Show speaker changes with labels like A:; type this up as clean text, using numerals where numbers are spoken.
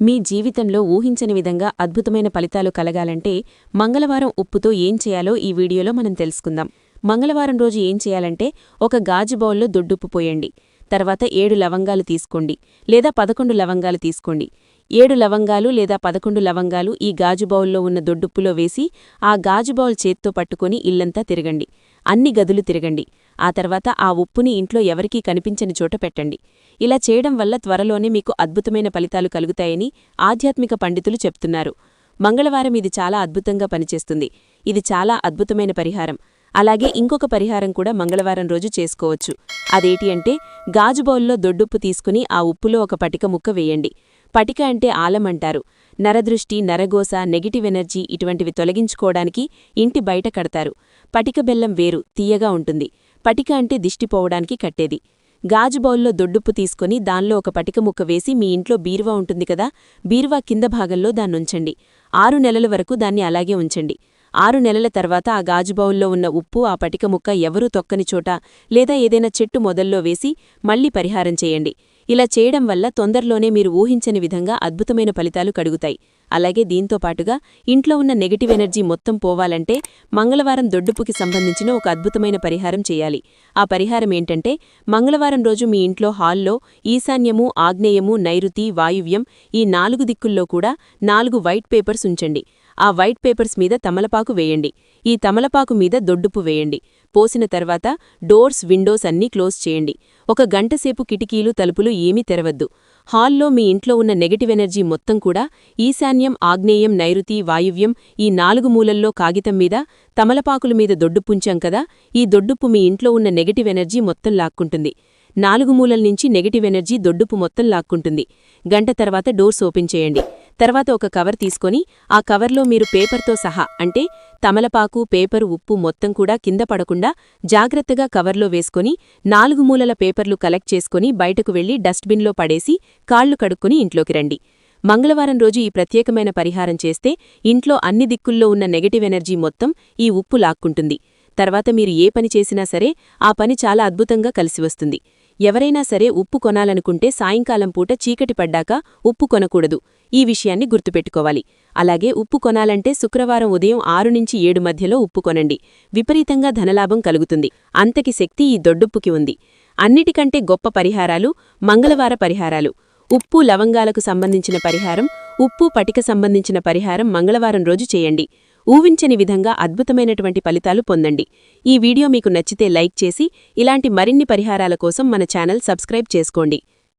A: మీ జీవితంలో ఊహించని విధంగా అద్భుతమైన ఫలితాలు కలగాలంటే మంగళవారం ఉప్పుతో ఏం చేయాలో ఈ వీడియోలో మనం తెలుసుకుందాం. మంగళవారం రోజు ఏం చేయాలంటే ఒక గాజు బౌల్లో దొడ్డుప్పు పోయండి. తర్వాత 7 లవంగాలు తీసుకోండి లేదా 11 లవంగాలు తీసుకోండి. 7 లవంగాలు లేదా 11 లవంగాలు ఈ గాజు బౌల్లో ఉన్న దొడ్డుప్పులో వేసి ఆ గాజు బౌల్ చేత్తో పట్టుకొని ఇల్లంతా తిరగండి. అన్ని గదులు తిరగండి. ఆ తర్వాత ఆ ఉప్పుని ఇంట్లో ఎవరికీ కనిపించని చోట పెట్టండి. ఇలా చేయడం వల్ల త్వరలోనే మీకు అద్భుతమైన ఫలితాలు కలుగుతాయని ఆధ్యాత్మిక పండితులు చెప్తున్నారు. మంగళవారం ఇది చాలా అద్భుతంగా పనిచేస్తుంది. ఇది చాలా అద్భుతమైన పరిహారం. అలాగే ఇంకొక పరిహారం కూడా మంగళవారం రోజు చేసుకోవచ్చు. అదేటి అంటే గాజు బౌల్లో దొడ్డుప్పు తీసుకుని ఆ ఉప్పులో ఒక పటిక ముక్క వేయండి. పటిక అంటే ఆలం అంటారు. నరదృష్టి, నరగోస, నెగిటివ్ ఎనర్జీ ఇటువంటివి తొలగించుకోవడానికి ఇంటి బయట కడతారు. పటిక బెల్లం వేరు, తీయగా ఉంటుంది. పటిక అంటే దిష్టిపోవడానికి కట్టేది. గాజు బౌల్లో దొడ్డుప్పు తీసుకుని దానిలో ఒక పటిక ముక్క వేసి మీ ఇంట్లో బీరువా ఉంటుంది కదా, బీరువా కింద భాగంలో దాన్నుంచండి. 6 నెలల వరకు దాన్ని అలాగే ఉంచండి. 6 నెలల తర్వాత ఆ గాజు బౌల్లో ఉన్న ఉప్పు ఆ పటిక ముక్క ఎవరూ తొక్కని చోట లేదా ఏదైనా చెట్టు మొదల్లో వేసి మళ్లీ పరిహారం చేయండి. ఇలా చేయడం వల్ల తొందరలోనే మీరు ఊహించని విధంగా అద్భుతమైన ఫలితాలు కలుగుతాయి. అలాగే దీంతో పాటుగా ఇంట్లో ఉన్న నెగటివ్ ఎనర్జీ మొత్తం పోవాలంటే మంగళవారం దొడ్డుప్పుకి సంబంధించిన ఒక అద్భుతమైన పరిహారం చేయాలి. ఆ పరిహారం ఏంటంటే మంగళవారం రోజు మీ ఇంట్లో హాల్లో ఈశాన్యము, ఆగ్నేయము, నైరుతి, వాయువ్యం ఈ 4 దిక్కుల్లో కూడా 4 వైట్ పేపర్స్ ఉంచండి. ఆ వైట్ పేపర్స్ మీద తమలపాకు వేయండి. ఈ తమలపాకు మీద దొడ్డుప్పు వేయండి. పోసిన తర్వాత డోర్స్, విండోస్ అన్నీ క్లోజ్ చేయండి. 1 గంటసేపు కిటికీలు, తలుపులు ఏమీ తెరవద్దు. హాల్లో మీ ఇంట్లో ఉన్న నెగటివ్ ఎనర్జీ మొత్తం కూడా ఈశాన్యం, ఆగ్నేయం, నైరుతి, వాయువ్యం ఈ 4 మూలల్లో కాగితం మీద, తమలపాకుల మీద దొడ్డుప్పుంచాం కదా, ఈ దొడ్డుప్పు మీ ఇంట్లో ఉన్న నెగటివ్ ఎనర్జీ మొత్తం లాక్కుంటుంది. 4 మూలల నుంచి నెగటివ్ ఎనర్జీ దొడ్డుప్పు మొత్తం లాక్కుంటుంది. గంట తర్వాత డోర్స్ ఓపెన్ చేయండి. తర్వాత ఒక కవర్ తీసుకొని ఆ కవర్లో మీరు పేపర్తో సహా అంటే తమలపాకు, పేపరు, ఉప్పు మొత్తం కూడా కింద పడకుండా జాగ్రత్తగా కవర్లో వేసుకొని 4 మూలల పేపర్లు కలెక్ట్ చేసుకుని బయటకు వెళ్లి డస్ట్బిన్లో పడేసి కాళ్లు కడుక్కొని ఇంట్లోకి రండి. మంగళవారం రోజు ఈ ప్రత్యేకమైన పరిహారం చేస్తే ఇంట్లో అన్ని దిక్కుల్లో ఉన్న నెగటివ్ ఎనర్జీ మొత్తం ఈ ఉప్పు లాక్కుంటుంది. తర్వాత మీరు ఏ పని చేసినా సరే ఆ పని చాలా అద్భుతంగా కలిసివస్తుంది. ఎవరైనా సరే ఉప్పు కొనాలనుకుంటే సాయంకాలం పూట చీకటి పడ్డాక ఉప్పు కొనకూడదు. ఈ విషయాన్ని గుర్తుపెట్టుకోవాలి. అలాగే ఉప్పు కొనాలంటే శుక్రవారం ఉదయం 6 నుంచి 7 మధ్యలో ఉప్పు కొనండి. విపరీతంగా ధనలాభం కలుగుతుంది. అంతకి శక్తి ఈ దొడ్డుప్పుకి ఉంది. అన్నిటికంటే గొప్ప పరిహారాలు మంగళవార పరిహారాలు. ఉప్పు, లవంగాలకు సంబంధించిన పరిహారం, ఉప్పు, పటిక సంబంధించిన పరిహారం మంగళవారం రోజు చేయండి. ఊహించని విధంగా అద్భుతమైనటువంటి ఫలితాలు పొందండి. ఈ వీడియో మీకు నచ్చితే లైక్ చేసి ఇలాంటి మరిన్ని పరిహారాల కోసం మన ఛానల్ సబ్స్క్రైబ్ చేసుకోండి.